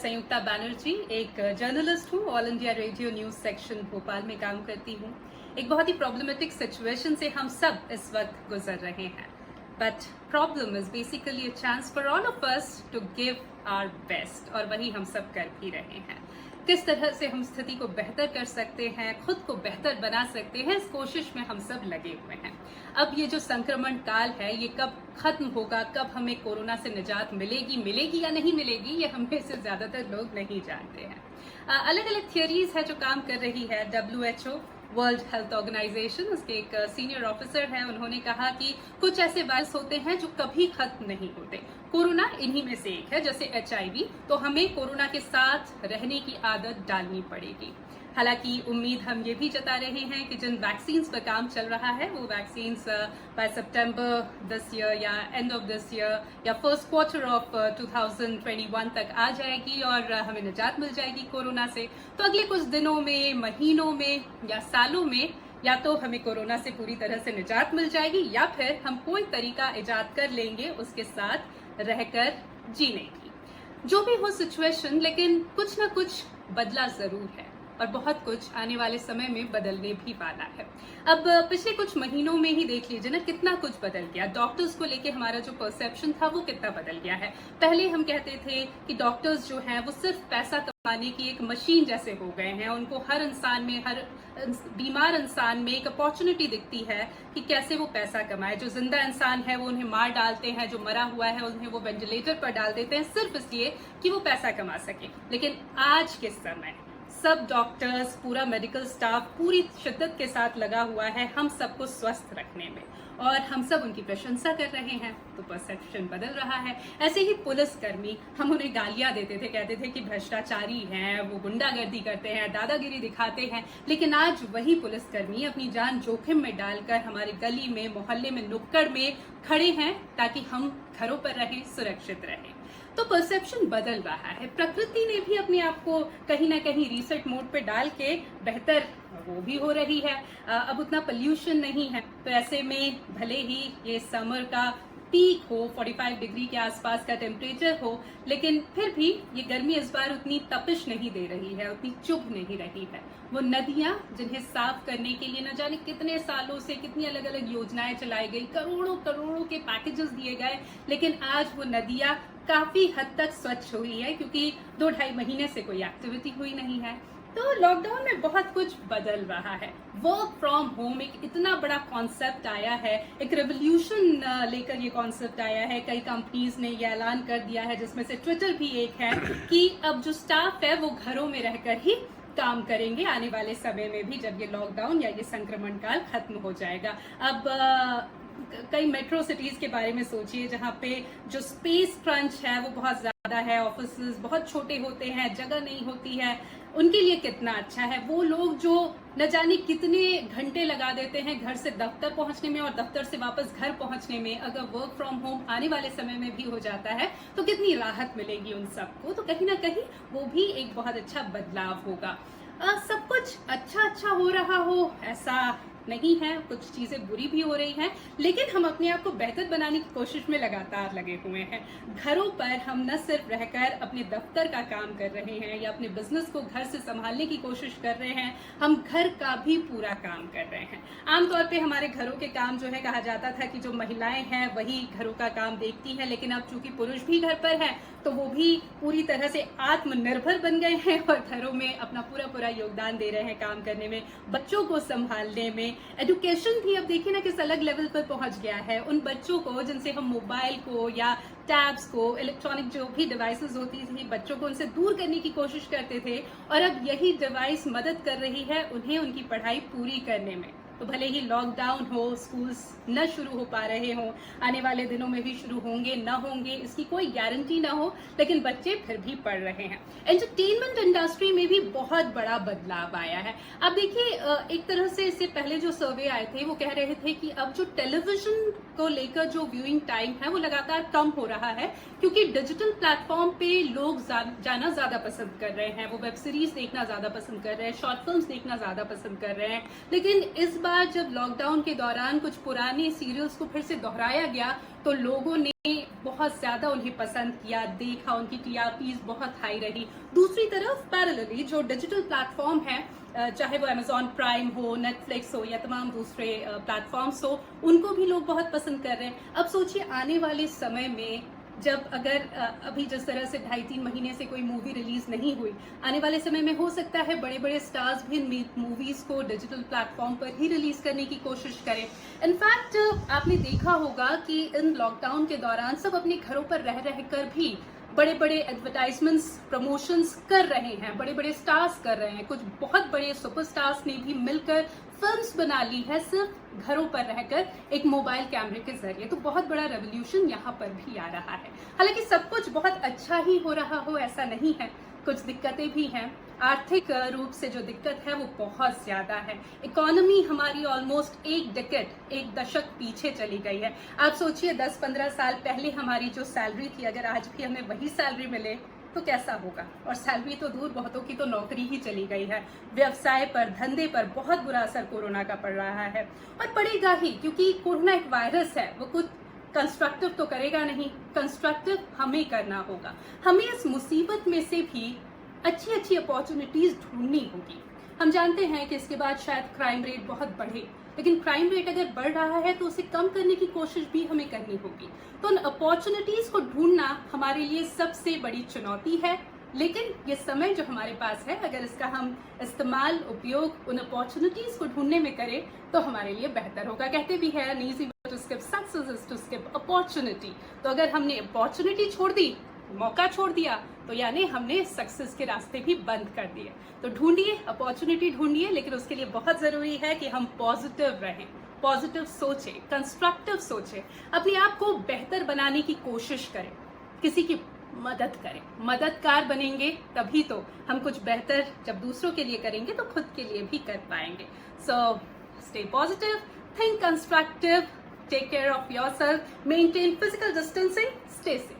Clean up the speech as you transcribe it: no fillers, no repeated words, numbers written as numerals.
संयुक्ता बैनर्जी, एक जर्नलिस्ट हूँ। All India radio news section Bhopal में काम करती हूँ। एक बहुत ही प्रॉब्लमेटिक सिचुएशन से हम सब इस वक्त गुजर रहे हैं, but problem is basically a chance for all of us to give our best, और वही हम सब कर भी रहे हैं। किस तरह से हम स्थिति को बेहतर कर सकते हैं, खुद को बेहतर बना सकते हैं, इस कोशिश में हम सब लगे हुए हैं। अब ये जो संक्रमण काल है, ये कब खत्म होगा, कब हमें कोरोना से निजात मिलेगी या नहीं मिलेगी, ये हम में से ज्यादातर लोग नहीं जानते हैं। अलग अलग थियरीज है जो काम कर रही है। WHO, वर्ल्ड हेल्थ ऑर्गेनाइजेशन, उसके एक सीनियर ऑफिसर हैं, उन्होंने कहा कि कुछ ऐसे वायरस होते हैं जो कभी खत्म नहीं होते। कोरोना इन्हीं में से एक है, जैसे HIV। तो हमें कोरोना के साथ रहने की आदत डालनी पड़ेगी। हालांकि उम्मीद हम ये भी जता रहे हैं कि जिन वैक्सीन्स पर काम चल रहा है, वो वैक्सीन्स बाय सितंबर दिस ईयर या एंड ऑफ दिस ईयर या फर्स्ट क्वार्टर ऑफ 2021 तक आ जाएगी और हमें निजात मिल जाएगी कोरोना से। तो अगले कुछ दिनों में, महीनों में या सालों में या तो हमें कोरोना से पूरी तरह से निजात मिल जाएगी, या फिर हम कोई तरीका इजाद कर लेंगे उसके साथ रहकर जीने की। जो भी हो सिचुएशन, लेकिन कुछ ना कुछ बदला जरूर है और बहुत कुछ आने वाले समय में बदलने भी वाला है। अब पिछले कुछ महीनों में ही देख लीजिए ना, कितना कुछ बदल गया। डॉक्टर्स को लेके हमारा जो परसेप्शन था वो कितना बदल गया है। पहले हम कहते थे कि डॉक्टर्स जो हैं वो सिर्फ पैसा कमाने की एक मशीन जैसे हो गए हैं। उनको हर इंसान में, हर बीमार इंसान में एक अपॉर्चुनिटी दिखती है कि कैसे वो पैसा कमाए। जो जिंदा इंसान है वो उन्हें मार डालते हैं, जो मरा हुआ है उन्हें वो वेंटिलेटर पर डाल देते हैं, सिर्फ इसलिए कि वो पैसा कमा सके। लेकिन आज के समय सब डॉक्टर्स, पूरा मेडिकल स्टाफ पूरी शिद्दत के साथ लगा हुआ है हम सबको स्वस्थ रखने में, और हम सब उनकी प्रशंसा कर रहे हैं। तो परसेप्शन बदल रहा है। ऐसे ही पुलिसकर्मी, हम उन्हें गालियां देते थे, कहते थे कि भ्रष्टाचारी हैं, वो गुंडागर्दी करते हैं, दादागिरी दिखाते हैं। लेकिन आज वही पुलिसकर्मी अपनी जान जोखिम में डालकर हमारे गली में, मोहल्ले में, नुक्कड़ में खड़े हैं ताकि हम घरों पर रहें, सुरक्षित रहें। तो परसेप्शन बदल रहा है। प्रकृति ने भी अपने आप को कहीं ना कहीं रीसेट मोड पे डाल के बेहतर वो भी हो रही है। अब उतना पोल्यूशन नहीं है, तो ऐसे में भले ही ये समर का पीक हो, 45 डिग्री के आसपास का टेम्परेचर हो, लेकिन फिर भी ये गर्मी इस बार उतनी तपिश नहीं दे रही है, उतनी चुभ नहीं रही है। वो नदियां जिन्हें साफ करने के लिए न जाने कितने सालों से कितनी अलग अलग योजनाएं चलाई गई, करोड़ों करोड़ों के पैकेजेस दिए गए, लेकिन आज वो नदियां काफी हद तक स्वच्छ हुई है, क्योंकि 2-2.5 महीने से कोई एक्टिविटी हुई नहीं है। तो लॉकडाउन में बहुत कुछ बदल रहा है। वर्क फ्रॉम होम एक इतना बड़ा कॉन्सेप्ट आया है, एक रेवोल्यूशन लेकर ये कॉन्सेप्ट आया है। कई कंपनीज ने ये ऐलान कर दिया है, जिसमें से ट्विटर भी एक है, कि अब जो स्टाफ है वो घरों में रहकर ही काम करेंगे आने वाले समय में भी, जब ये लॉकडाउन या ये संक्रमण काल खत्म हो जाएगा। अब कई मेट्रो सिटीज के बारे में सोचिए, जहाँ पे जो स्पेस क्रंच है वो बहुत ज्यादा है, ऑफिसेज बहुत छोटे होते हैं, जगह नहीं होती है, उनके लिए कितना अच्छा है। वो लोग जो न जाने कितने घंटे लगा देते हैं घर से दफ्तर पहुंचने में और दफ्तर से वापस घर पहुंचने में, अगर वर्क फ्रॉम होम आने वाले समय में भी हो जाता है तो कितनी राहत मिलेगी उन सबको। तो कहीं ना कहीं वो भी एक बहुत अच्छा बदलाव होगा। सब कुछ अच्छा हो रहा हो ऐसा नहीं है, कुछ चीजें बुरी भी हो रही हैं, लेकिन हम अपने आप को बेहतर बनाने की कोशिश में लगातार लगे हुए हैं। घरों पर हम न सिर्फ रहकर अपने दफ्तर का काम कर रहे हैं या अपने बिजनेस को घर से संभालने की कोशिश कर रहे हैं, हम घर का भी पूरा काम कर रहे हैं। आमतौर पे हमारे घरों के काम जो है, कहा जाता था कि जो महिलाएं हैं वही घरों का काम देखती हैं, लेकिन अब चूंकि पुरुष भी घर पर है तो वो भी पूरी तरह से आत्मनिर्भर बन गए हैं और घरों में अपना पूरा योगदान दे रहे हैं काम करने में, बच्चों को संभालने में। एजुकेशन भी अब देखिए ना किस अलग लेवल पर पहुंच गया है। उन बच्चों को जिनसे हम मोबाइल को या टैब्स को, इलेक्ट्रॉनिक जो भी डिवाइसेस होती थी, बच्चों को उनसे दूर करने की कोशिश करते थे, और अब यही डिवाइस मदद कर रही है उन्हें उनकी पढ़ाई पूरी करने में। तो भले ही लॉकडाउन हो, स्कूल्स न शुरू हो पा रहे हों, आने वाले दिनों में भी शुरू होंगे न होंगे इसकी कोई गारंटी ना हो, लेकिन बच्चे फिर भी पढ़ रहे हैं। एंटरटेनमेंट इंडस्ट्री में भी बहुत बड़ा बदलाव आया है। अब देखिए, एक तरह से इससे पहले जो सर्वे आए थे वो कह रहे थे कि अब जो टेलीविजन को लेकर जो व्यूइंग टाइम है वो लगातार कम हो रहा है, क्योंकि डिजिटल प्लेटफॉर्म पे लोग जाना ज्यादा पसंद कर रहे हैं, वो वेब सीरीज देखना ज्यादा पसंद कर रहे हैं, शॉर्ट फिल्म्स देखना ज्यादा पसंद कर रहे हैं। लेकिन इस बाद जब लॉकडाउन के दौरान कुछ पुराने सीरियल्स को फिर से दोहराया गया तो लोगों ने बहुत ज्यादा उन्हें पसंद किया, देखा, उनकी टीआरपीज बहुत हाई रही। दूसरी तरफ पैरेलली जो डिजिटल प्लेटफॉर्म है, चाहे वो अमेजॉन प्राइम हो, नेटफ्लिक्स हो या तमाम दूसरे प्लेटफॉर्म्स हो, उनको भी लोग बहुत पसंद कर रहे हैं। अब सोचिए आने वाले समय में जब अगर अभी जिस तरह से 2.5-3 महीने से कोई मूवी रिलीज नहीं हुई, आने वाले समय में हो सकता है बड़े बड़े स्टार्स भी इन मूवीज को डिजिटल प्लेटफॉर्म पर ही रिलीज करने की कोशिश करें। इनफैक्ट आपने देखा होगा कि इन लॉकडाउन के दौरान सब अपने घरों पर रह रहकर भी बड़े बड़े एडवर्टाइजमेंट्स, प्रमोशंस कर रहे हैं, बड़े बड़े स्टार्स कर रहे हैं। कुछ बहुत बड़े सुपरस्टार्स ने भी मिलकर फिल्म्स बना ली है सिर्फ घरों पर रहकर एक मोबाइल कैमरे के जरिए। तो बहुत बड़ा रेवोल्यूशन यहाँ पर भी आ रहा है। हालांकि सब कुछ बहुत अच्छा ही हो रहा हो ऐसा नहीं है, कुछ दिक्कतें भी हैं। आर्थिक रूप से जो दिक्कत है वो बहुत ज्यादा है। इकोनॉमी हमारी ऑलमोस्ट एक दशक पीछे चली गई है। आप सोचिए 10-15 साल पहले हमारी जो सैलरी थी, अगर आज भी हमें वही सैलरी मिले तो कैसा होगा। और सैलरी तो दूर, बहुतों की तो नौकरी ही चली गई है। व्यवसाय पर, धंधे पर बहुत बुरा असर कोरोना का पड़ रहा है और पड़ेगा ही, क्योंकि कोरोना एक वायरस है, वो कुछ कंस्ट्रक्टिव तो करेगा नहीं, कंस्ट्रक्टिव हमें करना होगा। हमें इस मुसीबत में से भी अच्छी अच्छी अपॉर्चुनिटीज ढूंढनी होगी। हम जानते हैं कि इसके बाद शायद क्राइम रेट बहुत बढ़े, लेकिन क्राइम रेट अगर बढ़ रहा है तो उसे कम करने की कोशिश भी हमें करनी होगी। तो उन अपॉर्चुनिटीज को ढूंढना हमारे लिए सबसे बड़ी चुनौती है। लेकिन ये समय जो हमारे पास है, अगर इसका हम इस्तेमाल, उपयोग उन अपॉर्चुनिटीज को ढूंढने में करें तो हमारे लिए बेहतर होगा। कहते भी है, an easy way to skip success is to skip opportunity। तो अगर हमने अपॉर्चुनिटी छोड़ दी, मौका छोड़ दिया, तो यानी हमने सक्सेस के रास्ते भी बंद कर दिए। तो ढूंढिए, अपॉर्चुनिटी ढूंढिए, लेकिन उसके लिए बहुत जरूरी है कि हम पॉजिटिव रहें, पॉजिटिव सोचें, कंस्ट्रक्टिव सोचें, अपने आप को बेहतर बनाने की कोशिश करें, किसी की मदद करें। मददगार बनेंगे तभी तो हम कुछ बेहतर जब दूसरों के लिए करेंगे तो खुद के लिए भी कर पाएंगे। So stay positive, think constructive, take care of yourself, maintain physical distancing, stay safe.